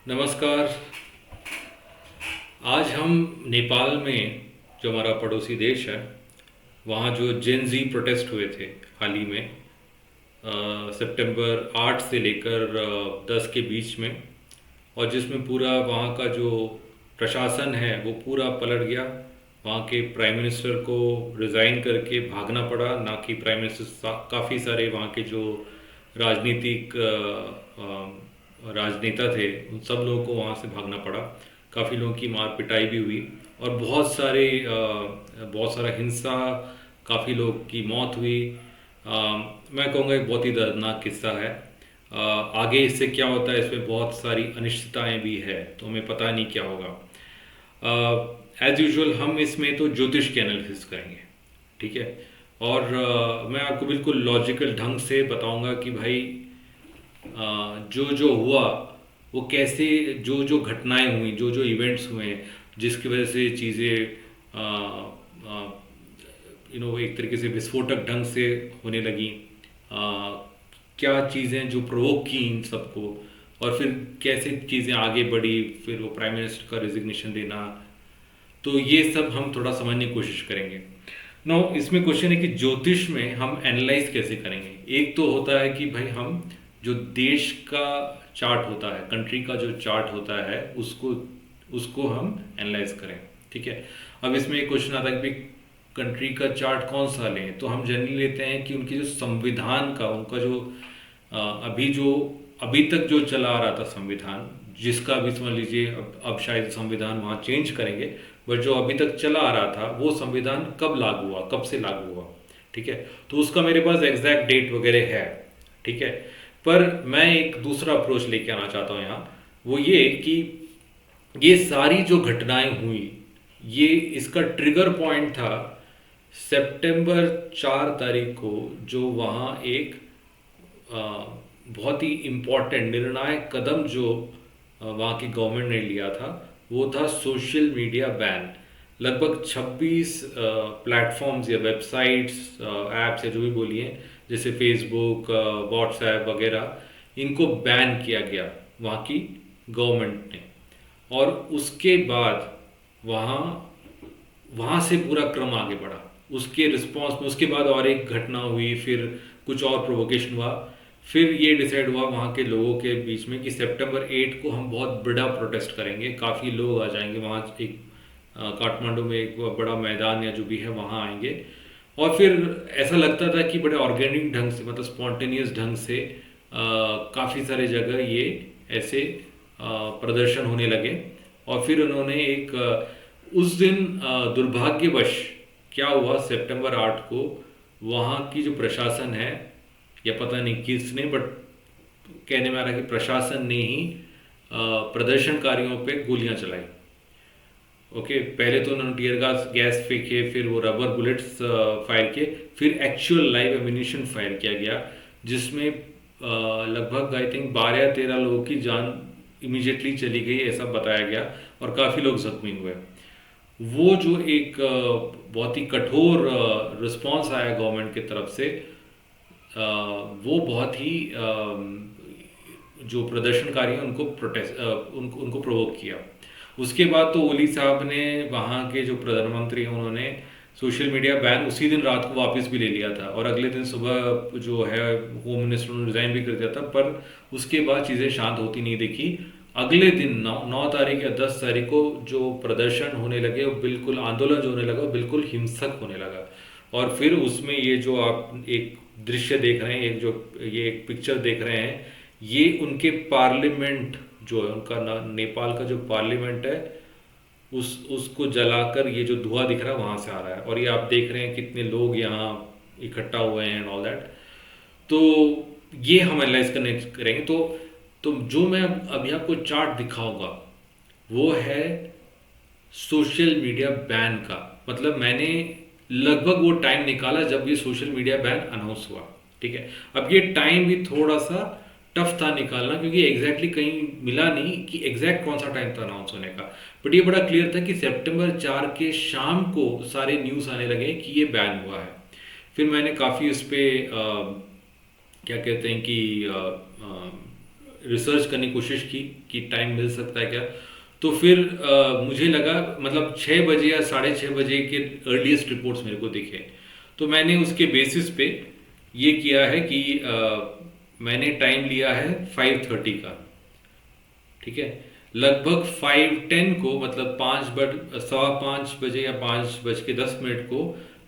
नमस्कार। आज हम नेपाल में, जो हमारा पड़ोसी देश है, वहाँ जो जेन जी प्रोटेस्ट हुए थे हाल ही में, सितंबर 8 से लेकर 10 के बीच में, और जिसमें पूरा वहाँ का जो प्रशासन है वो पूरा पलट गया। वहाँ के प्राइम मिनिस्टर को रिज़ाइन करके भागना पड़ा, ना कि प्राइम मिनिस्टर, काफ़ी सारे वहाँ के जो राजनीतिक राजनेता थे उन सब लोगों को वहाँ से भागना पड़ा। काफ़ी लोगों की मार पिटाई भी हुई और बहुत सारा हिंसा, काफ़ी लोग की मौत हुई। मैं कहूँगा एक बहुत ही दर्दनाक किस्सा है। आगे इससे क्या होता है, इसमें बहुत सारी अनिश्चितताएं भी है, तो हमें पता नहीं क्या होगा। एज यूजुअल हम इसमें तो ज्योतिष के एनालिसिस करेंगे, ठीक है। और मैं आपको बिल्कुल लॉजिकल ढंग से बताऊंगा कि भाई जो जो हुआ वो कैसे, जो जो घटनाएं हुई, जो जो इवेंट्स हुए, जिसकी वजह से चीज़ें एक तरीके से विस्फोटक ढंग से होने लगी। क्या चीज़ें जो प्रोवोक की इन सबको, और फिर कैसे चीज़ें आगे बढ़ी, फिर वो प्राइम मिनिस्टर का रिजिग्नेशन देना। तो ये सब हम थोड़ा समझने की कोशिश करेंगे। नो, इसमें क्वेश्चन है कि ज्योतिष में हम एनालाइज कैसे करेंगे। एक तो होता है कि भाई हम जो देश का चार्ट होता है, कंट्री का जो चार्ट होता है, उसको उसको हम एनालाइज करें, ठीक है। अब इसमें एक क्वेश्चन आता है कि भाई कंट्री का चार्ट कौन सा लें, तो हम जनरली लेते हैं कि उनके जो संविधान का, उनका जो अभी तक जो चला आ रहा था संविधान, जिसका भी समझ लीजिए, अब शायद संविधान वहाँ चेंज करेंगे, बट जो अभी तक चला आ रहा था वो संविधान कब लागू हुआ, कब से लागू हुआ, ठीक है। तो उसका मेरे पास एग्जैक्ट डेट वगैरह है, ठीक है। पर मैं एक दूसरा अप्रोच लेके आना चाहता हूँ यहाँ। वो ये कि ये सारी जो घटनाएं हुई, ये इसका ट्रिगर पॉइंट था सितंबर 4 तारीख को, जो वहाँ एक बहुत ही इम्पोर्टेंट निर्णायक कदम जो वहाँ की गवर्नमेंट ने लिया था, वो था सोशल मीडिया बैन। लगभग 26 प्लेटफॉर्म्स या वेबसाइट्स, ऐप्स या जो भी बोलिए, जैसे फेसबुक, व्हाट्सएप वगैरह, इनको बैन किया गया वहाँ की गवर्नमेंट ने। और उसके बाद वहाँ वहाँ से पूरा क्रम आगे बढ़ा। उसके रिस्पॉन्स में उसके बाद और एक घटना हुई, फिर कुछ और प्रोवोकेशन हुआ। फिर ये डिसाइड हुआ वहाँ के लोगों के बीच में कि सितंबर 8 को हम बहुत बड़ा प्रोटेस्ट करेंगे, काफ़ी लोग आ जाएंगे वहाँ। एक काठमांडू में एक बड़ा मैदान या जो भी है वहाँ आएंगे। और फिर ऐसा लगता था कि बड़े ऑर्गेनिक ढंग से, मतलब स्पॉन्टेनियस ढंग से काफ़ी सारे जगह ये ऐसे प्रदर्शन होने लगे। और फिर उन्होंने एक उस दिन दुर्भाग्यवश क्या हुआ, सितंबर 8 को वहाँ की जो प्रशासन है, या पता नहीं किसने, बट कहने में आ रहा है कि प्रशासन ने ही प्रदर्शनकारियों पे गोलियां चलाई। ओके, पहले तो उन्होंने टीयर गैस गैस फेंके, फिर वो रबर बुलेट्स फायर किए, फिर एक्चुअल लाइव एम्यूनिशन फायर किया गया, जिसमें लगभग आई थिंक 12 या 13 लोगों की जान इमीडिएटली चली गई, ऐसा बताया गया, और काफ़ी लोग जख्मी हुए। वो जो एक बहुत ही कठोर रिस्पांस आया गवर्नमेंट की तरफ से, वो बहुत ही जो प्रदर्शनकारी हैं उनको उनको प्रोवोक किया। उसके बाद तो ओली साहब ने, वहाँ के जो प्रधानमंत्री हैं, उन्होंने सोशल मीडिया बैन उसी दिन रात को वापस भी ले लिया था, और अगले दिन सुबह जो है होम मिनिस्टर ने रिजाइन भी कर दिया था। पर उसके बाद चीज़ें शांत होती नहीं देखी। अगले दिन 9 तारीख या 10 तारीख को जो प्रदर्शन होने लगे, वो बिल्कुल आंदोलन जो होने लगा, वो बिल्कुल हिंसक होने लगा। और फिर उसमें ये जो आप एक दृश्य देख रहे हैं, ये एक पिक्चर देख रहे हैं, ये उनके पार्लियामेंट जो है, उनका नेपाल का जो पार्लियामेंट है, उसको जलाकर ये जो धुआं दिख रहा है वहां से आ रहा है। और ये आप देख रहे हैं कितने लोग यहाँ इकट्ठा हुए हैं एंड ऑल दैट। तो ये हम एनालाइज करने करेंगे। तो जो मैं अभी आपको चार्ट दिखाऊंगा वो है सोशल मीडिया बैन का। मतलब मैंने लगभग वो टाइम निकाला जब ये सोशल मीडिया बैन अनाउंस हुआ, ठीक है। अब ये टाइम भी थोड़ा सा टफ था निकालना, क्योंकि एग्जैक्टली कहीं मिला नहीं कि एग्जैक्ट कौन सा टाइम था अनाउंस होने का। बट ये बड़ा क्लियर था कि सितंबर 4 के शाम को सारे न्यूज़ आने लगे कि ये बैन हुआ है। फिर मैंने काफ़ी उस पर क्या कहते हैं कि रिसर्च करने की कोशिश की कि टाइम मिल सकता है क्या। तो फिर मुझे लगा मतलब 6 बजे या 6:30 बजे के अर्लीस्ट रिपोर्ट्स मेरे को दिखे। तो मैंने उसके बेसिस पे ये किया है कि मैंने टाइम लिया है 5:30 का। ठीक है, लगभग 5:10 को मतलब 5:15 या 5:10 को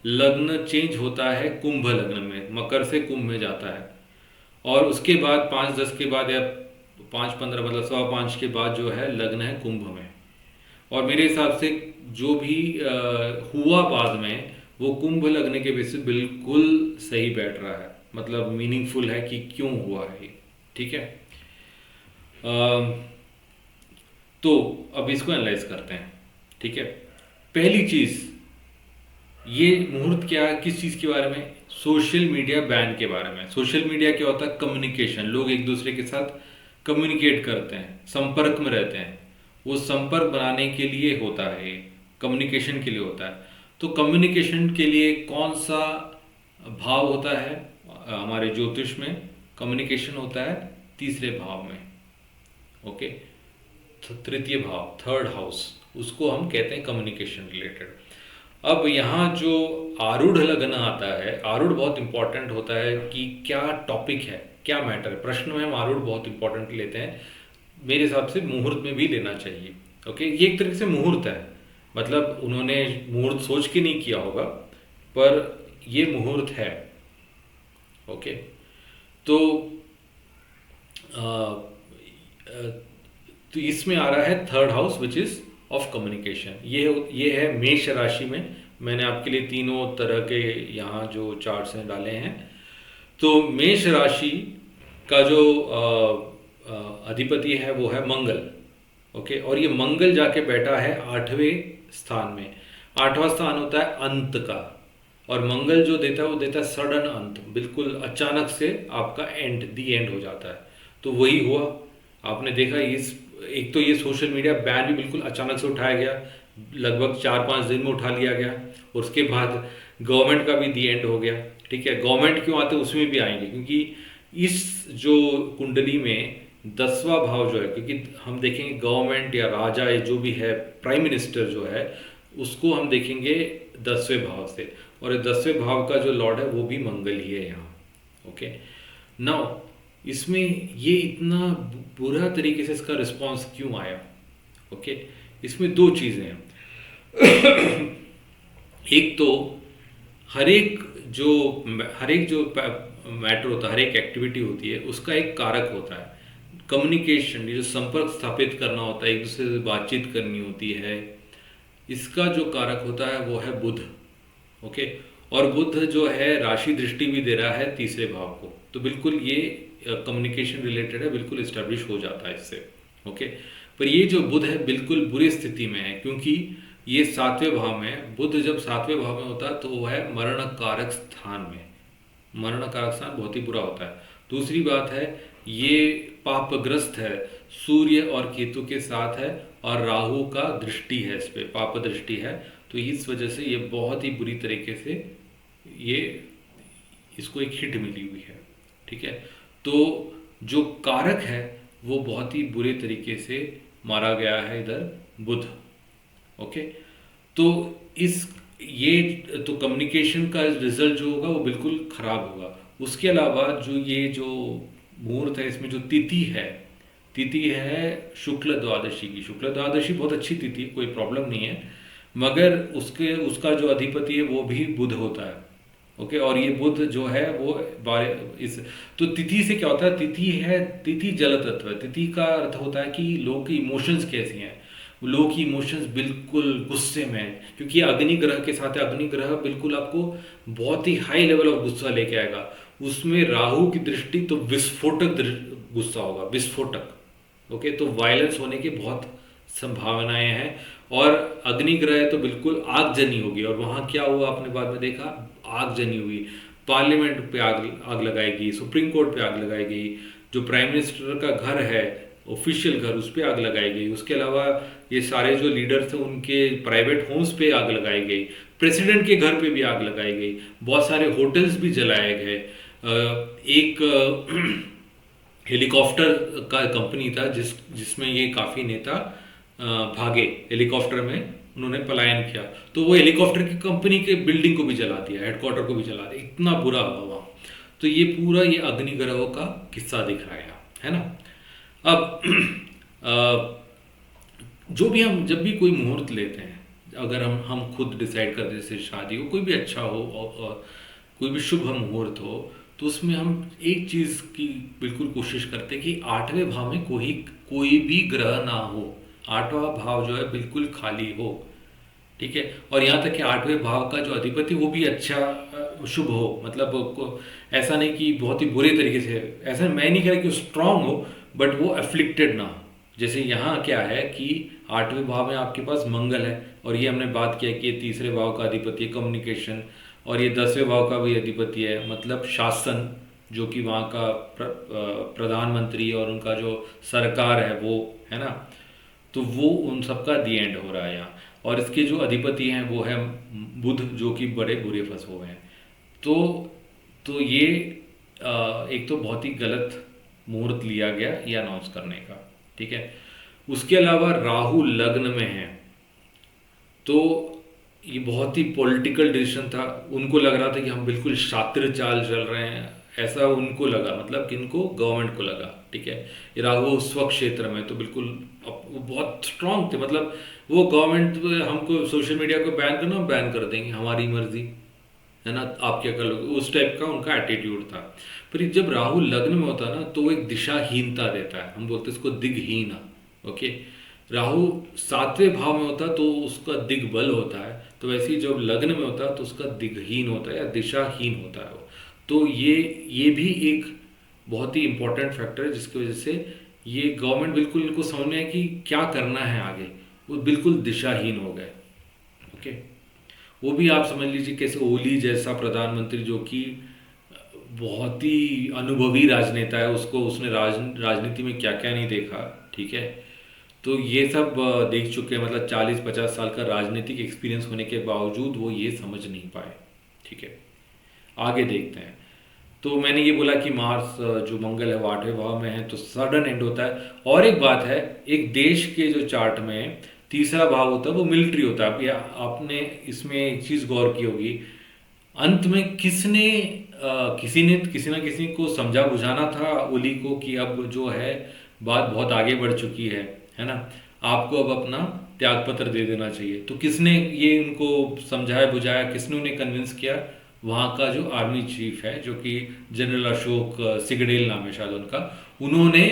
लग्न चेंज होता है कुंभ लग्न में, मकर से कुंभ में जाता है। और उसके बाद 5:10 के बाद या 5:15 मतलब 5:15 के बाद जो है लग्न है कुंभ में। और मेरे हिसाब से जो भी हुआ बाद में वो कुंभ लगने के बेसिस बिल्कुल सही बैठ रहा है, मतलब मीनिंगफुल है कि क्यों हुआ है ये। ठीक है, अ, तो अब इसको एनालाइज करते हैं। ठीक है, पहली चीज, ये मुहूर्त क्या है, किस चीज के बारे में? सोशल मीडिया बैन के बारे में। सोशल मीडिया क्या होता है? कम्युनिकेशन, लोग एक दूसरे के साथ कम्युनिकेट करते हैं, संपर्क में रहते हैं। वो संपर्क बनाने के लिए होता है, कम्युनिकेशन के लिए होता है। तो कम्युनिकेशन के लिए कौन सा भाव होता है हमारे ज्योतिष में? कम्युनिकेशन होता है तीसरे भाव में। ओके, तृतीय भाव, थर्ड हाउस, उसको हम कहते हैं कम्युनिकेशन रिलेटेड। अब यहाँ जो आरूढ़ लग्न आता है, आरूढ़ बहुत इंपॉर्टेंट होता है कि क्या टॉपिक है, क्या मैटर है। प्रश्न में हम आरूढ़ बहुत इंपॉर्टेंट लेते हैं, मेरे हिसाब से मुहूर्त में भी लेना चाहिए। ओके, ये एक तरीके से मुहूर्त है, मतलब उन्होंने मुहूर्त सोच के नहीं किया होगा, पर ये मुहूर्त है। ओके, तो अ, अ, तो इसमें आ रहा है third house which is of communication. ये है मेष राशि में। मैंने आपके लिए तीनों तरह के यहाँ जो चार्ट्स हैं डाले हैं। तो मेष राशि का जो अधिपति है वो है मंगल। ओके, और ये मंगल जाके बैठा है 8वें स्थान में। 8वां स्थान होता है अंत का, और मंगल जो देता है वो देता है सडन अंत, बिल्कुल अचानक से आपका एंड, दी एंड हो जाता है। तो वही हुआ, आपने देखा। इस एक तो ये सोशल मीडिया बैन भी बिल्कुल अचानक से उठाया गया, लगभग 4-5 दिन में उठा लिया गया। उसके बाद गवर्नमेंट का भी दी एंड हो गया। ठीक है, गवर्नमेंट क्यों आते हैं उसमें भी आएंगे, क्योंकि इस जो कुंडली में 10वां भाव जो है, क्योंकि हम देखेंगे गवर्नमेंट या राजा या जो भी है, प्राइम मिनिस्टर जो है, उसको हम देखेंगे 10वें भाव से। और 10वें भाव का जो लॉर्ड है वो भी मंगल ही है यहाँ। ओके, नाउ इसमें ये इतना बुरा तरीके से इसका रिस्पॉन्स क्यों आया? ओके, इसमें दो चीज़ें हैं। एक तो हर एक जो मैटर होता है, हर एक एक्टिविटी होती है, उसका एक कारक होता है। कम्युनिकेशन, ये जो संपर्क स्थापित करना होता है, एक दूसरे से बातचीत करनी होती है, इसका जो कारक होता है वो है बुध। ओके, और बुध जो है राशि दृष्टि भी दे रहा है तीसरे भाव को, तो बिल्कुल ये कम्युनिकेशन रिलेटेड है, बिल्कुल इस्टेब्लिश हो जाता है इससे। ओके, पर ये जो बुध है बिल्कुल बुरी स्थिति में है, क्योंकि ये 7वें भाव में, बुध जब 7वें भाव में होता है तो वो है मरण कारक स्थान में। मरण कारक स्थान बहुत ही बुरा होता है। दूसरी बात है, ये पापग्रस्त है, सूर्य और केतु के साथ है, और राहु का दृष्टि है, इस पे पाप दृष्टि है। तो इस वजह से ये बहुत ही बुरी तरीके से ये इसको एक हिट मिली हुई है। ठीक है, तो जो कारक है वो बहुत ही बुरे तरीके से मारा गया है इधर, बुध। ओके, तो इस ये तो कम्युनिकेशन का रिजल्ट जो होगा वो बिल्कुल खराब होगा। उसके अलावा जो ये जो मुहूर्त है, इसमें जो तिथि है शुक्ल द्वादशी की। शुक्ल द्वादशी बहुत अच्छी तिथि, कोई प्रॉब्लम नहीं है, मगर उसका जो अधिपति है वो भी बुध होता है। ओके, और ये बुध जो है वो इस तो तिथि से क्या होता है? तिथि जल तत्व है। तिथि का अर्थ होता है कि लोगों की इमोशंस कैसी हैं। लोगों की इमोशंस बिल्कुल गुस्से में है, क्योंकि अग्नि ग्रह के साथ है। अग्नि ग्रह बिल्कुल आपको बहुत ही हाई लेवल ऑफ गुस्सा लेके आएगा। उसमें राहु की दृष्टि, तो विस्फोटक गुस्सा होगा, विस्फोटक। ओके, तो वायलेंस होने की बहुत संभावनाएं हैं। और अग्नि ग्रह तो बिल्कुल आगजनी होगी, और वहां क्या हुआ आपने बाद में देखा, आगजनी हुई। पार्लियामेंट पे आग लगाई गई, सुप्रीम कोर्ट पे आग लगाई गई, जो प्राइम मिनिस्टर का घर है, ऑफिशियल घर, उस पर आग लगाई गई। उसके अलावा ये सारे जो लीडर्स थे उनके प्राइवेट होम्स पे आग लगाई गई, प्रेसिडेंट के घर पे भी आग लगाई गई, बहुत सारे होटल्स भी जलाए गए। एक हेलीकॉप्टर का कंपनी था जिसमें ये काफ़ी नेता भागे हेलीकॉप्टर में, उन्होंने पलायन किया। तो वो हेलीकॉप्टर की कंपनी के बिल्डिंग को भी जला दिया, हेडक्वार्टर को भी जला दिया, इतना बुरा हुआ वहाँ। तो ये पूरा ये अग्निग्रहों का किस्सा दिख रहा है ना। अब अ, जो भी हम जब भी कोई मुहूर्त लेते हैं, अगर हम खुद डिसाइड करते हैं, जैसे शादी हो, कोई भी अच्छा हो और कोई भी शुभ मुहूर्त हो, तो उसमें हम एक चीज़ की बिल्कुल कोशिश करते हैं कि आठवें भाव में कोई कोई भी ग्रह ना हो। आठवां भाव जो है बिल्कुल खाली हो, ठीक है। और यहाँ तक कि आठवें भाव का जो अधिपति वो भी अच्छा शुभ हो, मतलब ऐसा नहीं कि बहुत ही बुरे तरीके से, ऐसा मैं नहीं कह रहा कि वो स्ट्रांग हो, बट वो अफ्लिक्टेड ना हो। जैसे यहाँ क्या है कि आठवें भाव में आपके पास मंगल है, और ये हमने बात किया कि ये तीसरे भाव का अधिपति है कम्युनिकेशन, और ये 10वें भाव का भी अधिपति है मतलब शासन, जो कि वहाँ का प्रधानमंत्री और उनका जो सरकार है वो, है ना। तो वो उन सबका दी एंड हो रहा है यहाँ। और इसके जो अधिपति हैं वो है बुध, जो कि बड़े बुरे फंस हुए हैं। तो ये एक तो बहुत ही गलत मुहूर्त लिया गया ये अनाउंस करने का, ठीक है। उसके अलावा राहु लग्न में है, तो ये बहुत ही पॉलिटिकल डिसीजन था। उनको लग रहा था कि हम बिल्कुल शातिर चाल चल रहे हैं, ऐसा उनको लगा, मतलब किनको, गवर्नमेंट को लगा, ठीक है। ये राघव स्व क्षेत्र में तो बिल्कुल वो बहुत स्ट्रांग थे, मतलब वो गवर्नमेंट हमको सोशल मीडिया को बैन करना, हम बैन कर देंगे, हमारी मर्जी, है ना, आप क्या कर लोगे, उस टाइप का उनका एटीट्यूड था। पर जब राहु लग्न में होता है ना, तो वो एक दिशाहीनता देता है, हम बोलते हैं इसको दिग्हीन। ओके। राहु 7वें भाव में होता है तो उसका दिग्बल होता है, तो वैसे ही जब लग्न में होता है तो उसका दिग्हीन होता है या दिशाहीन होता है वो। तो ये भी एक बहुत ही इंपॉर्टेंट फैक्टर है जिसकी वजह से ये गवर्नमेंट बिल्कुल इनको समझ में है कि क्या करना है आगे, वो बिल्कुल दिशाहीन हो गए। ओके। वो भी आप समझ लीजिए कैसे ओली जैसा प्रधानमंत्री, जो कि बहुत ही अनुभवी राजनेता है, उसको उसने राजनीति में क्या क्या नहीं देखा, ठीक है। तो ये सब देख चुके हैं, मतलब 40-50 साल का राजनीतिक एक्सपीरियंस होने के बावजूद वो ये समझ नहीं पाए, ठीक है। आगे देखते हैं। तो मैंने ये बोला कि मार्स जो मंगल है वो 8वें भाव में है, तो सडन एंड होता है। और एक बात है, एक देश के जो चार्ट में तीसरा भाव होता है वो मिलिट्री होता है। आपने इसमें एक चीज़ गौर की होगी, अंत में किसी ना किसी को समझा बुझाना था ओली को कि अब जो है बात बहुत आगे बढ़ चुकी है ना, आपको अब अपना त्याग पत्र दे देना चाहिए। तो किसने ये उनको समझाया बुझाया, किसने उन्हें कन्विंस किया, वहाँ का जो आर्मी चीफ है, जो कि जनरल अशोक सिगडेल नाम है शायद उनका, उन्होंने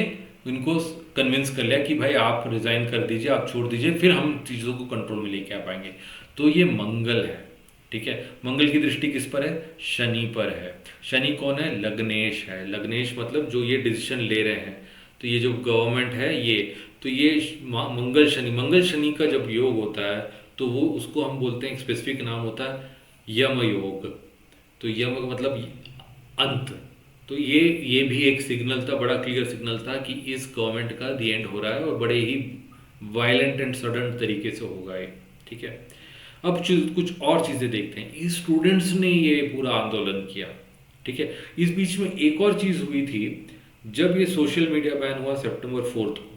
इनको कन्विंस कर लिया कि भाई आप रिजाइन कर दीजिए, आप छोड़ दीजिए, फिर हम चीज़ों को कंट्रोल में लेके आ पाएंगे। तो ये मंगल है, ठीक है। मंगल की दृष्टि किस पर है, शनि पर है। शनि कौन है, लग्नेश है। लग्नेश मतलब जो ये डिसीजन ले रहे हैं, तो ये जो गवर्नमेंट है ये, तो ये मंगल शनि का जब योग होता है तो वो उसको हम बोलते हैं, एक स्पेसिफिक नाम होता है यम योग। तो यम का मतलब अंत। तो ये भी एक सिग्नल था, बड़ा क्लियर सिग्नल था कि इस गवर्नमेंट का दी एंड हो रहा है, और बड़े ही वायलेंट एंड सडन तरीके से होगा ये, ठीक है। अब कुछ और चीज़ें देखते हैं। इस स्टूडेंट्स ने ये पूरा आंदोलन किया, ठीक है। इस बीच में एक और चीज़ हुई थी, जब ये सोशल मीडिया बैन हुआ September 4 को।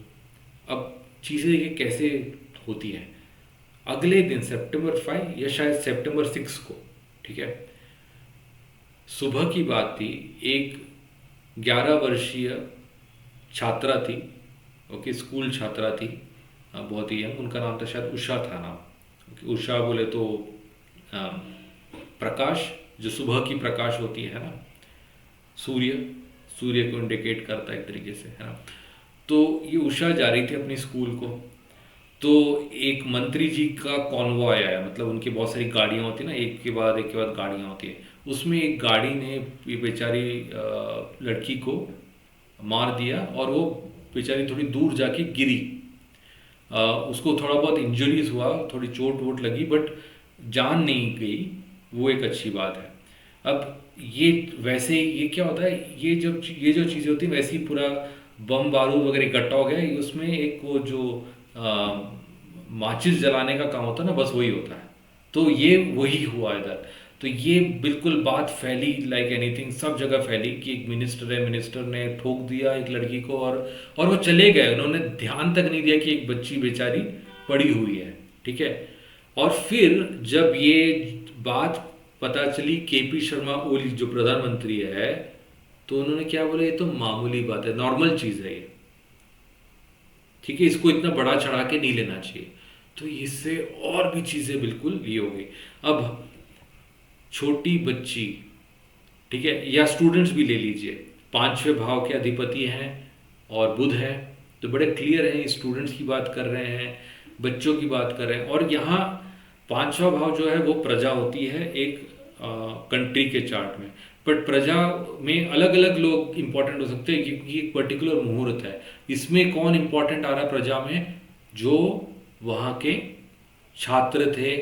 अब चीज़ें देखिए कैसे होती हैं। अगले दिन September 5 या शायद September 6 को, ठीक है, सुबह की बात थी, एक 11 वर्षीय छात्रा थी, ओके, स्कूल छात्रा थी, बहुत ही यंग, उनका नाम था शायद उषा था नाम। उषा बोले तो अ, प्रकाश, जो सुबह की प्रकाश होती है ना, सूर्य, सूर्य को इंडिकेट करता है एक तरीके से, है ना। तो ये उषा जा रही थी अपनी स्कूल को, तो एक मंत्री जी का कॉन्वॉय आया, मतलब उनकी बहुत सारी गाड़ियाँ होती है ना, एक के बाद गाड़ियाँ होती है, उसमें एक गाड़ी ने ये बेचारी लड़की को मार दिया, और वो बेचारी थोड़ी दूर जाके गिरी। उसको थोड़ा बहुत इंजरीज हुआ, थोड़ी चोट वोट लगी, बट जान नहीं गई, वो एक अच्छी बात है। अब ये वैसे ही ये क्या होता है, ये जो चीज़ें होती हैं, वैसे ही पूरा बम बारूद वगैरह इकट्ठा हो गया, उसमें एक वो जो माचिस जलाने का काम होता है ना, बस वही होता है। तो ये वही हुआ इधर। तो ये बिल्कुल बात फैली लाइक एनीथिंग, सब जगह फैली कि एक मिनिस्टर है, मिनिस्टर ने ठोक दिया एक लड़की को, और वो चले गए, उन्होंने ध्यान तक नहीं दिया कि एक बच्ची बेचारी पड़ी हुई है। ठीक है। और फिर जब ये बात पता चली केपी शर्मा ओली जो प्रधानमंत्री है, तो उन्होंने क्या बोला, ये तो मामूली बात है, नॉर्मल चीज है ये। ठीक है, इसको इतना बड़ा चढ़ा के नहीं लेना चाहिए। तो इससे और भी चीजें बिल्कुल ये हो गई। अब छोटी बच्ची, ठीक है, या स्टूडेंट्स भी ले लीजिए, पांचवें भाव के अधिपति हैं और बुध है, तो बड़े क्लियर हैं, स्टूडेंट्स की बात कर रहे हैं, बच्चों की बात कर रहे हैं। और यहाँ पांचवा भाव जो है वो प्रजा होती है एक कंट्री के चार्ट में, बट प्रजा में अलग अलग लोग इंपॉर्टेंट हो सकते हैं क्योंकि एक पर्टिकुलर मुहूर्त है। इसमें कौन इंपॉर्टेंट आ रहा है प्रजा में, जो वहाँ के छात्र थे,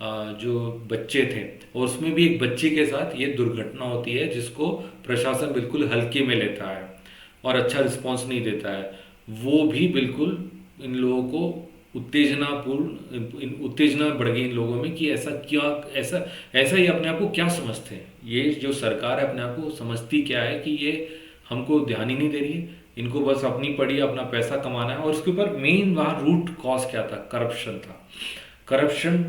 जो बच्चे थे, और उसमें भी एक बच्चे के साथ ये दुर्घटना होती है जिसको प्रशासन बिल्कुल हल्के में लेता है और अच्छा रिस्पॉन्स नहीं देता है। वो भी बिल्कुल इन लोगों को उत्तेजना बढ़ गई इन लोगों में कि ऐसा क्या, ऐसा ऐसा ही अपने आप को क्या समझते हैं, ये जो सरकार है अपने आप को समझती क्या है कि ये हमको ध्यान ही नहीं दे रही है, इनको बस अपनी पड़ी अपना पैसा कमाना है। और उसके ऊपर मेन वहाँ रूट कॉज क्या था, करप्शन था, करप्शन।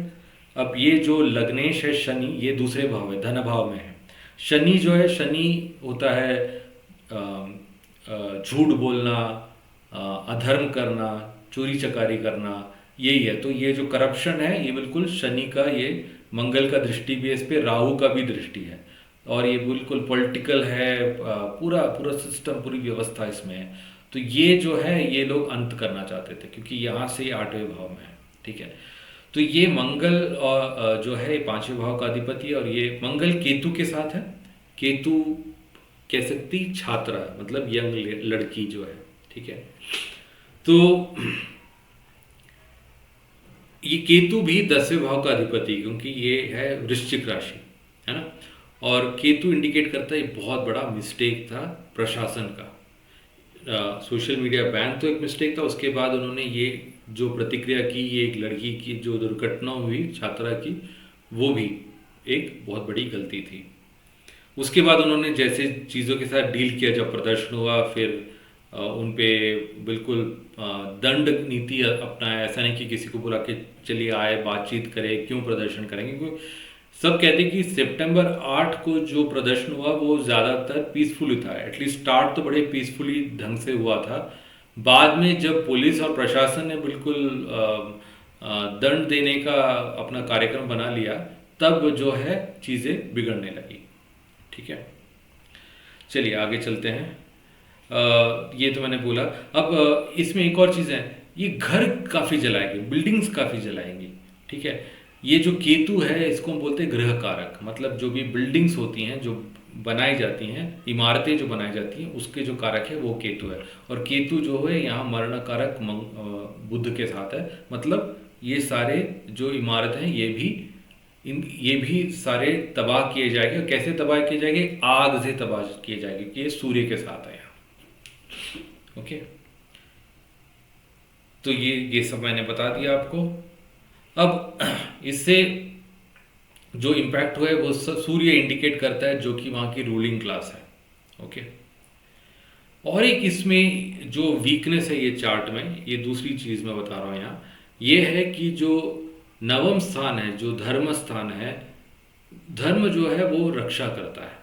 अब ये जो लग्नेश है शनि, ये दूसरे भाव है, धन भाव में है। शनि जो है, शनि होता है झूठ बोलना, अधर्म करना, चोरी चकारी करना, यही है। तो ये जो करप्शन है ये बिल्कुल शनि का, ये मंगल का दृष्टि भी है इस पे, राहु का भी दृष्टि है, और ये बिल्कुल पॉलिटिकल है, पूरा पूरा सिस्टम, पूरी व्यवस्था इसमें है। तो ये जो है ये लोग अंत करना चाहते थे क्योंकि यहाँ से आठवें भाव में है। ठीक है। तो ये मंगल और जो है पांचवें भाव का अधिपति है, और ये मंगल केतु के साथ है। केतु कह सकती छात्रा, मतलब यंग लड़की जो है। ठीक है। तो ये केतु भी 10वें भाव का अधिपति, क्योंकि ये है वृश्चिक राशि, है ना। और केतु इंडिकेट करता है बहुत बड़ा मिस्टेक था प्रशासन का। सोशल मीडिया बैन तो एक मिस्टेक था, उसके बाद उन्होंने ये जो प्रतिक्रिया की, ये एक लड़की की जो दुर्घटना हुई छात्रा की, वो भी एक बहुत बड़ी गलती थी। उसके बाद उन्होंने जैसे चीज़ों के साथ डील किया, जब प्रदर्शन हुआ, फिर उन पे बिल्कुल दंड नीति अपनाया। ऐसा नहीं कि किसी को बुला के चलिए आए बातचीत करें, क्यों प्रदर्शन करेंगे, क्योंकि सब कहते हैं कि सितंबर 8 को जो प्रदर्शन हुआ वो ज़्यादातर पीसफुली था। एटलीस्ट स्टार्ट तो बड़े पीसफुली ढंग से हुआ था। बाद में जब पुलिस और प्रशासन ने बिल्कुल दंड देने का अपना कार्यक्रम बना लिया, तब जो है चीज़ें बिगड़ने लगी। ठीक है, चलिए आगे चलते हैं। ये तो मैंने बोला। अब इसमें एक और चीज़ है, ये घर काफ़ी जलाएंगे, बिल्डिंग्स काफ़ी जलाएंगी। ठीक है। ये जो केतु है इसको हम बोलते हैं गृह कारक, मतलब जो भी बिल्डिंग्स होती हैं, जो बनाई जाती हैं, इमारतें जो बनाई जाती हैं, उसके जो कारक है वो केतु है। और केतु जो है यहाँ मरण कारक बुध के साथ है। मतलब ये सारे जो इमारत हैं ये भी सारे तबाह किए जाएंगे। और कैसे तबाह किए जाएंगे, आग से तबाह किए जाएंगे, कि ये सूर्य के साथ है यहाँ। ओके, तो ये सब मैंने बता दिया आपको। अब इससे जो इम्पैक्ट हुआ है वो सूर्य इंडिकेट करता है, जो कि वहाँ की रूलिंग क्लास है। ओके, और एक इसमें जो वीकनेस है ये चार्ट में, ये दूसरी चीज़ मैं बता रहा हूँ यहाँ, ये है कि जो नवम स्थान है, जो धर्म स्थान है, धर्म जो है वो रक्षा करता है।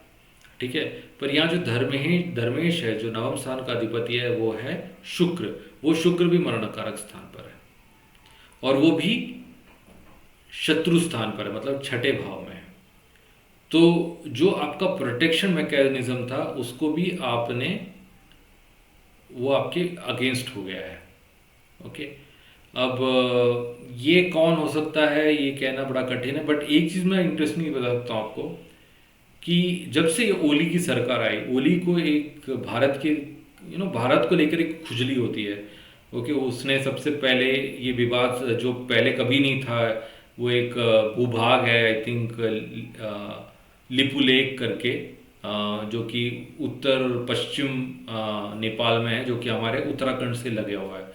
ठीक है। पर यहाँ जो धर्मेश है, जो नवम स्थान का अधिपति है, वो है शुक्र। वो शुक्र भी मरणकारक स्थान पर है, और वो भी शत्रु स्थान पर है, मतलब छठे भाव में है। तो जो आपका प्रोटेक्शन मैकेनिज्म था उसको भी वो आपके अगेंस्ट हो गया है। ओके, अब ये कौन हो सकता है ये कहना बड़ा कठिन है, बट एक चीज़ मैं इंटरेस्टिंग बता सकता हूँ आपको कि जब से ये ओली की सरकार आई, ओली को एक भारत को लेकर एक खुजली होती है। ओके, उसने सबसे पहले ये विवाद जो पहले कभी नहीं था, वो एक भूभाग है, आई थिंक लिपुलेख करके, जो कि उत्तर पश्चिम नेपाल में है, जो कि हमारे उत्तराखंड से लगे हुआ है।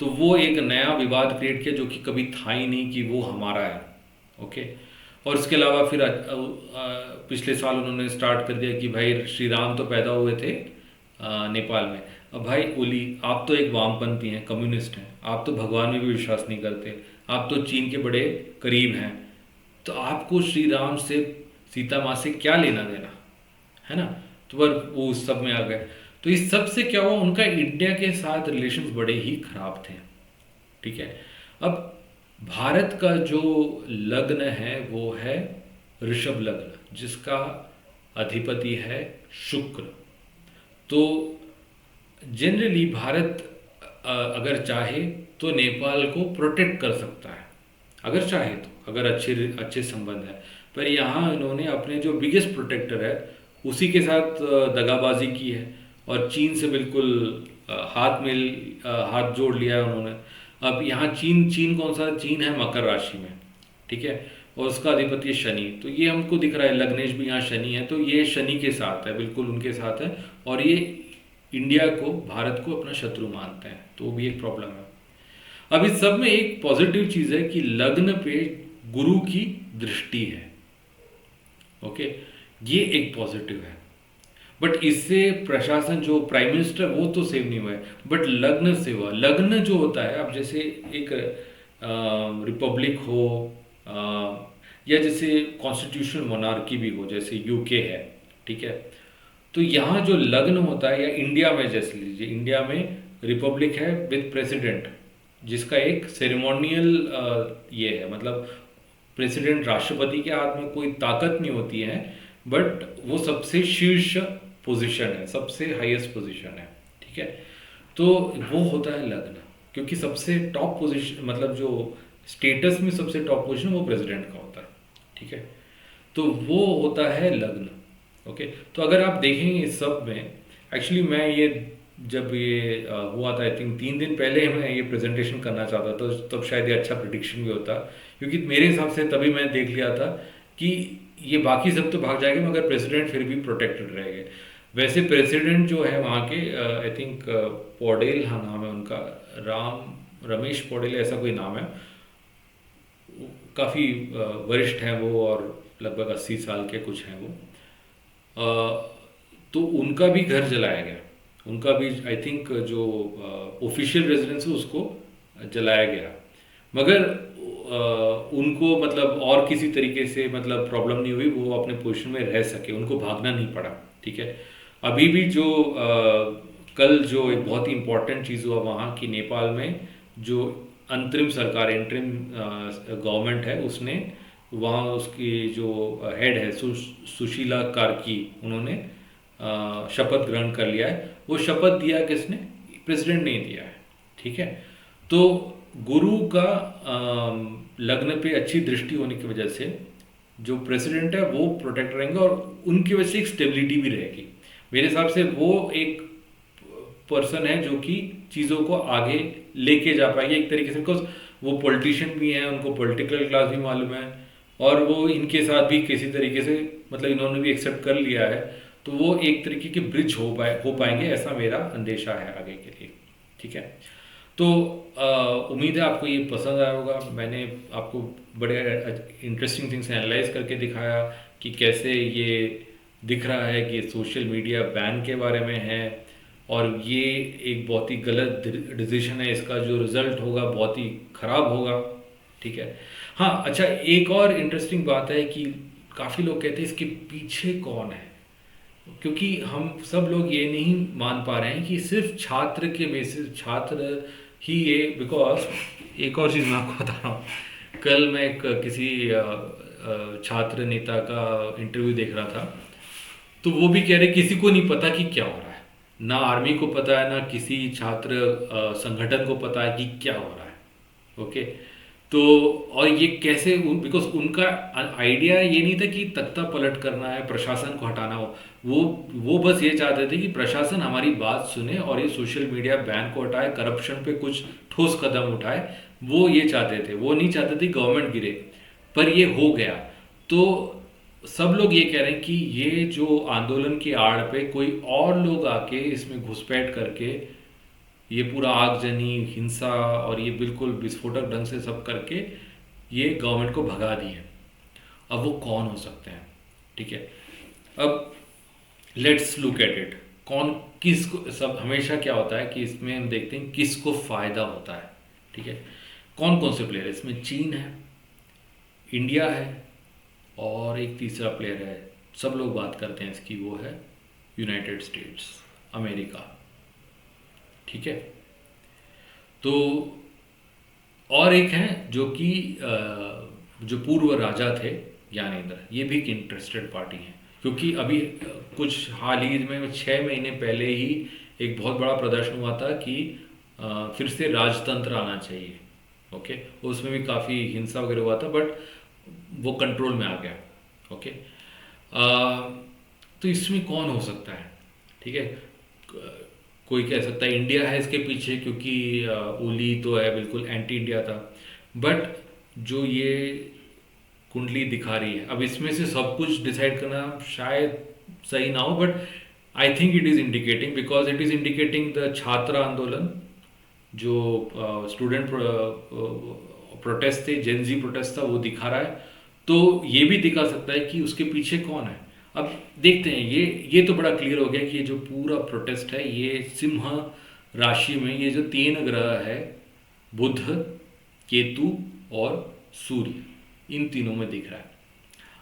तो वो एक नया विवाद क्रिएट किया जो कि कभी था ही नहीं कि वो हमारा है। ओके, और उसके अलावा फिर पिछले साल उन्होंने स्टार्ट कर दिया कि भाई श्री राम तो पैदा हुए थे नेपाल में। अब भाई ओली, आप तो एक वामपंथी हैं, कम्युनिस्ट हैं, आप तो भगवान में भी विश्वास नहीं करते, आप तो चीन के बड़े करीब हैं, तो आपको श्री राम से, सीता माँ से क्या लेना देना, है ना? तो पर वो उस सब में आ गए। तो इस सब से क्या हुआ, उनका इंडिया के साथ रिलेशंस बड़े ही खराब थे। ठीक है। अब भारत का जो लग्न है वो है ऋषभ लग्न, जिसका अधिपति है शुक्र। तो जनरली भारत अगर चाहे तो नेपाल को प्रोटेक्ट कर सकता है, अगर चाहे तो, अगर अच्छे अच्छे संबंध है। पर यहाँ इन्होंने अपने जो बिगेस्ट प्रोटेक्टर है उसी के साथ दगाबाजी की है, और चीन से बिल्कुल हाथ जोड़ लिया है उन्होंने। अब यहाँ चीन चीन कौन सा चीन है, मकर राशि में। ठीक है। और उसका अधिपति शनि, तो ये हमको दिख रहा है, लग्नेश भी यहाँ शनि है, तो ये शनि के साथ है, बिल्कुल उनके साथ है। और ये इंडिया को, भारत को अपना शत्रु मानते हैं, तो वो भी एक प्रॉब्लम है। अब इस सब में एक पॉजिटिव चीज है कि लग्न पे गुरु की दृष्टि है। ओके, ये एक पॉजिटिव है। बट इससे प्रशासन, जो प्राइम मिनिस्टर, वो तो सेव नहीं हुआ है, बट लग्न से हुआ। लग्न जो होता है, अब जैसे एक रिपब्लिक हो, अ, या जैसे कॉन्स्टिट्यूशनल मोनार्की भी हो, जैसे यूके है। ठीक है। तो यहाँ जो लग्न होता है, या इंडिया में जैसे लीजिए, इंडिया में रिपब्लिक है विद प्रेसिडेंट, जिसका एक सेरेमोनियल ये है, मतलब प्रेसिडेंट, राष्ट्रपति के हाथ में कोई ताकत नहीं होती है, बट वो सबसे शीर्ष पोजीशन है, सबसे हाईएस्ट पोजीशन है। ठीक है। तो वो होता है लग्न, क्योंकि सबसे टॉप पोजीशन, मतलब जो स्टेटस में सबसे टॉप पोजीशन वो प्रेसिडेंट का होता है। ठीक है। तो वो होता है लग्न। ओके। तो अगर आप देखेंगे इस सब में, एक्चुअली मैं ये, जब ये हुआ था, आई थिंक 3 दिन पहले मैं ये प्रेजेंटेशन करना चाहता था, तब शायद ये अच्छा प्रिडिक्शन भी होता, क्योंकि मेरे हिसाब से तभी मैं देख लिया था कि ये बाकी सब तो भाग जाएंगे, मगर प्रेसिडेंट फिर भी प्रोटेक्टेड रहेंगे। वैसे प्रेसिडेंट जो है वहाँ के, आई थिंक पौडेल, हाँ नाम है उनका, रमेश पौडेल ऐसा कोई नाम है, काफ़ी वरिष्ठ हैं वो, और लगभग 80 साल के कुछ हैं वो। तो उनका भी घर जलाया गया, उनका भी आई थिंक जो ऑफिशियल रेजिडेंस है उसको जलाया गया, मगर उनको मतलब और किसी तरीके से मतलब प्रॉब्लम नहीं हुई, वो अपने पोजीशन में रह सके, उनको भागना नहीं पड़ा। ठीक है। अभी भी जो कल जो एक बहुत ही इम्पोर्टेंट चीज़ हुआ वहाँ की, नेपाल में जो अंतरिम सरकार, इंटरिम गवर्नमेंट है, उसने वहाँ उसकी जो हेड है सुशीला कार्की, उन्होंने शपथ ग्रहण कर लिया है। वो शपथ दिया किसने? प्रेसिडेंट ने दिया है। ठीक है। तो गुरु का लग्न पे अच्छी दृष्टि होने की वजह से जो प्रेसिडेंट है वो प्रोटेक्ट रहेंगे, और उनकी वजह से एक स्टेबिलिटी भी रहेगी। मेरे हिसाब से वो एक पर्सन है जो कि चीज़ों को आगे लेके जा पाएंगे एक तरीके से, बिकॉज वो पॉलिटिशियन भी हैं, उनको पॉलिटिकल क्लास भी मालूम है, और वो इनके साथ भी किसी तरीके से, मतलब इन्होंने भी एक्सेप्ट कर लिया है, तो वो एक तरीके के ब्रिज हो पाएंगे, ऐसा मेरा अंदेशा है आगे के लिए। ठीक है। तो उम्मीद है आपको ये पसंद आया होगा। मैंने आपको बड़े इंटरेस्टिंग थिंग्स एनालाइज करके दिखाया कि कैसे ये दिख रहा है कि सोशल मीडिया बैन के बारे में है, और ये एक बहुत ही गलत डिसीजन है, इसका जो रिजल्ट होगा बहुत ही खराब होगा। ठीक है। हाँ, अच्छा, एक और इंटरेस्टिंग बात है कि काफ़ी लोग कहते हैं इसके पीछे कौन है, क्योंकि हम सब लोग ये नहीं मान पा रहे हैं कि सिर्फ छात्र के बेसिस, छात्र ही ये, बिकॉज एक और चीज़ मैं आपको बता रहा हूँ, कल मैं किसी छात्र नेता का इंटरव्यू देख रहा था, तो वो भी कह रहे किसी को नहीं पता कि क्या हो रहा है, ना आर्मी को पता है, ना किसी छात्र संगठन को पता है कि क्या हो रहा है। ओके। तो और ये कैसे, बिकॉज उनका आइडिया ये नहीं था कि तख्ता पलट करना है, प्रशासन को हटाना हो, वो बस ये चाहते थे कि प्रशासन हमारी बात सुने और ये सोशल मीडिया बैन को हटाए, करप्शन पे कुछ ठोस कदम उठाए, वो ये चाहते थे। वो नहीं चाहते थे गवर्नमेंट गिरे, पर ये हो गया। तो सब लोग ये कह रहे हैं कि ये जो आंदोलन की आड़ पे कोई और लोग आके इसमें घुसपैठ करके ये पूरा आगजनी, हिंसा और ये बिल्कुल विस्फोटक ढंग से सब करके ये गवर्नमेंट को भगा दिए। अब वो कौन हो सकते हैं? ठीक है, अब लेट्स लुक एट इट। कौन किसको, सब हमेशा क्या होता है कि इसमें हम देखते हैं किसको फायदा होता है। ठीक है, कौन कौन से प्लेयर? इसमें चीन है, इंडिया है, और एक तीसरा प्लेयर है, सब लोग बात करते हैं इसकी, वो है यूनाइटेड स्टेट्स अमेरिका। ठीक है, तो और एक है जो कि जो पूर्व राजा थे ज्ञानेंद्र, ये भी एक इंटरेस्टेड पार्टी हैं, क्योंकि अभी कुछ हाल ही में 6 महीने पहले ही एक बहुत बड़ा प्रदर्शन हुआ था कि फिर से राजतंत्र आना चाहिए। ओके, उसमें भी काफ़ी हिंसा वगैरह हुआ था, बट वो कंट्रोल में आ गया। ओके, तो इसमें कौन हो सकता है? ठीक है, कोई कह सकता है इंडिया है इसके पीछे, क्योंकि ओली तो है बिल्कुल एंटी इंडिया था। बट जो ये कुंडली दिखा रही है, अब इसमें से सब कुछ डिसाइड करना शायद सही ना हो, but I think it is indicating, because it is indicating the छात्र आंदोलन, जो स्टूडेंट प्रोटेस्ट थे, जेनजी प्रोटेस्ट था, वो दिखा रहा है। तो ये भी दिखा सकता है कि उसके पीछे कौन है। अब देखते हैं, ये तो बड़ा क्लियर हो गया कि ये जो पूरा प्रोटेस्ट है, ये सिंह राशि में ये जो 3 ग्रह है, बुध, केतु और सूर्य, इन तीनों में दिख रहा है।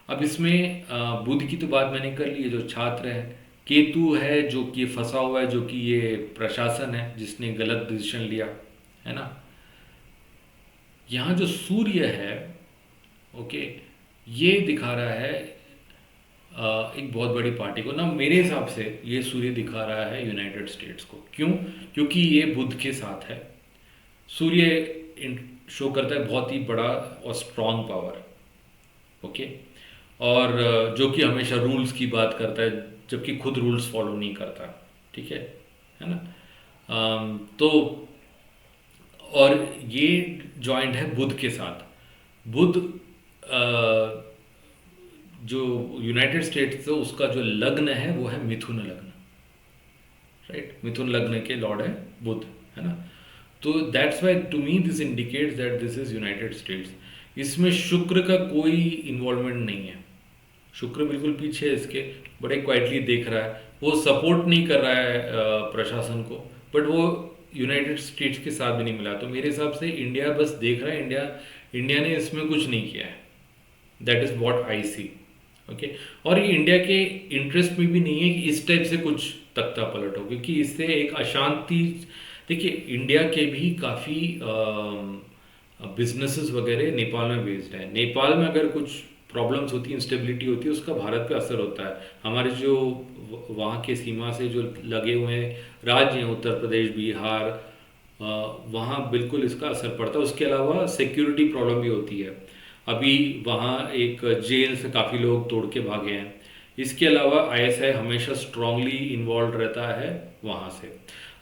अब इसमें बुध की तो बात मैंने कर ली है, जो छात्र है। केतु है जो कि फंसा हुआ है, जो कि ये प्रशासन है जिसने गलत डिसीजन लिया, है ना। यहाँ जो सूर्य है, ओके, ये दिखा रहा है एक बहुत बड़ी पार्टी को ना। मेरे हिसाब से ये सूर्य दिखा रहा है यूनाइटेड स्टेट्स को। क्यों? क्योंकि ये बुध के साथ है। सूर्य शो करता है बहुत ही बड़ा और स्ट्रॉन्ग पावर। ओके, और जो कि हमेशा रूल्स की बात करता है, जबकि खुद रूल्स फॉलो नहीं करता। ठीक है ना। तो और ये जॉइंट है बुध के साथ। बुध जो यूनाइटेड स्टेट्स है उसका जो लग्न है वो है मिथुन लग्न, राइट। मिथुन लग्न के लॉर्ड है बुध, है ना। तो that's why to me this indicates that this is United States. इसमें शुक्र का कोई इन्वॉल्वमेंट नहीं है। शुक्र बिल्कुल पीछे है इसके, बड़े क्वाइटली देख रहा है, वो सपोर्ट नहीं कर रहा है प्रशासन को, बट वो यूनाइटेड स्टेट्स के साथ भी नहीं मिला। तो मेरे हिसाब से इंडिया बस देख रहा है, इंडिया ने इसमें कुछ नहीं किया है। That is what I see. Okay, और ये इंडिया के इंटरेस्ट में भी नहीं है कि इस टाइप से कुछ तख्ता पलट हो, क्योंकि इससे एक अशांति। देखिए, इंडिया के भी काफ़ी बिजनेसेस वगैरह नेपाल में बेस्ड है। नेपाल में अगर कुछ प्रॉब्लम्स होती है, इंस्टेबिलिटी होती है, उसका भारत पे असर होता है। हमारे जो वहाँ के सीमा से जो लगे हुए हैं राज्य हैं, उत्तर प्रदेश, बिहार, वहाँ बिल्कुल इसका असर पड़ता है। उसके अलावा सिक्योरिटी प्रॉब्लम भी होती है। अभी वहाँ एक जेल से काफ़ी लोग तोड़ के भागे हैं। इसके अलावा आईएसआई हमेशा स्ट्रांगली इन्वॉल्व रहता है वहाँ से।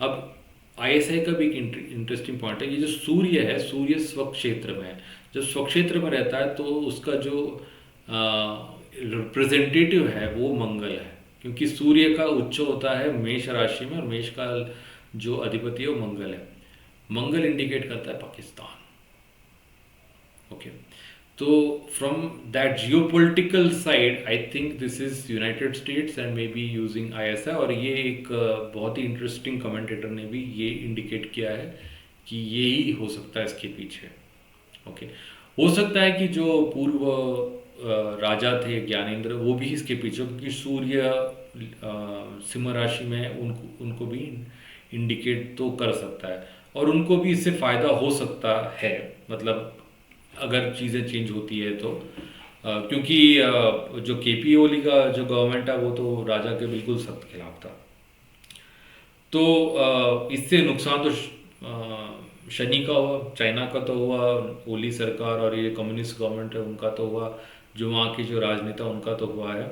अब आईएसआई का भी एक इंटरेस्टिंग पॉइंट है, ये जो सूर्य है, सूर्य स्वक्षेत्र में है। जब स्वक्षेत्र में रहता है तो उसका जो रिप्रेजेंटेटिव है वो मंगल है, क्योंकि सूर्य का उच्च होता है मेष राशि में, और मेष का जो अधिपति है वो मंगल है। मंगल इंडिकेट करता है पाकिस्तान। ओके, तो from that geopolitical side I think this is United states and may be using ISI. और ये एक बहुत ही इंटरेस्टिंग कमेंटेटर ने भी ये इंडिकेट किया है कि यही हो सकता है इसके पीछे। ओके, हो सकता है कि जो पूर्व राजा थे ज्ञानेंद्र, वो भी इसके पीछे, क्योंकि सूर्य सिंह राशि में उनको भी इंडिकेट तो कर सकता है, और उनको भी इससे फ़ायदा हो सकता है, मतलब अगर चीज़ें चेंज होती है तो। क्योंकि जो केपी ओली का जो गवर्नमेंट है वो तो राजा के बिल्कुल सख्त खिलाफ था। तो इससे नुकसान तो शनि का हुआ, चाइना का तो हुआ, ओली सरकार और ये कम्युनिस्ट गवर्नमेंट है उनका तो हुआ, जो वहाँ के जो राजनेता उनका तो हुआ है।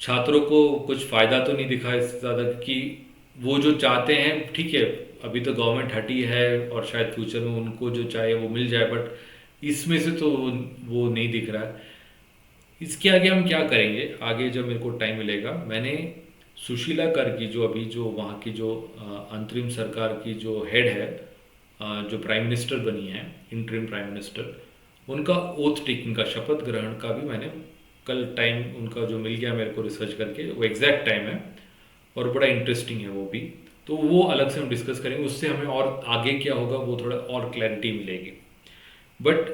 छात्रों को कुछ फ़ायदा तो नहीं दिखा इससे ज़्यादा, क्योंकि वो जो चाहते हैं, ठीक है, अभी तो गवर्नमेंट हटी है और शायद फ्यूचर में उनको जो चाहे वो मिल जाए, बट इसमें से तो वो नहीं दिख रहा है। इसके आगे हम क्या करेंगे, आगे जब मेरे को टाइम मिलेगा, मैंने सुशीला कर की जो अभी जो वहाँ की जो अंतरिम सरकार की जो हेड है, जो प्राइम मिनिस्टर बनी है, इंटरिम प्राइम मिनिस्टर, उनका ओथ टेकिंग का, शपथ ग्रहण का भी मैंने कल टाइम उनका जो मिल गया मेरे को रिसर्च करके, वो एग्जैक्ट टाइम है और बड़ा इंटरेस्टिंग है वो भी। तो वो अलग से हम डिस्कस करेंगे, उससे हमें और आगे क्या होगा वो थोड़ा और क्लैरिटी मिलेगी। बट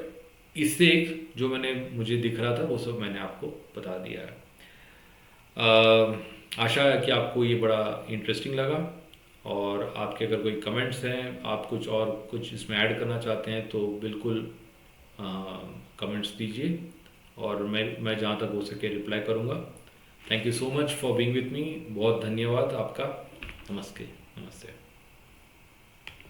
इससे एक जो मैंने मुझे दिख रहा था वो सब मैंने आपको बता दिया है। आशा है कि आपको ये बड़ा इंटरेस्टिंग लगा, और आपके अगर कोई कमेंट्स हैं, आप कुछ और कुछ इसमें ऐड करना चाहते हैं तो बिल्कुल कमेंट्स दीजिए, और मैं जहाँ तक हो सके रिप्लाई करूँगा। Thank you so much for being with me. बहुत धन्यवाद आपका। नमस्ते। नमस्ते।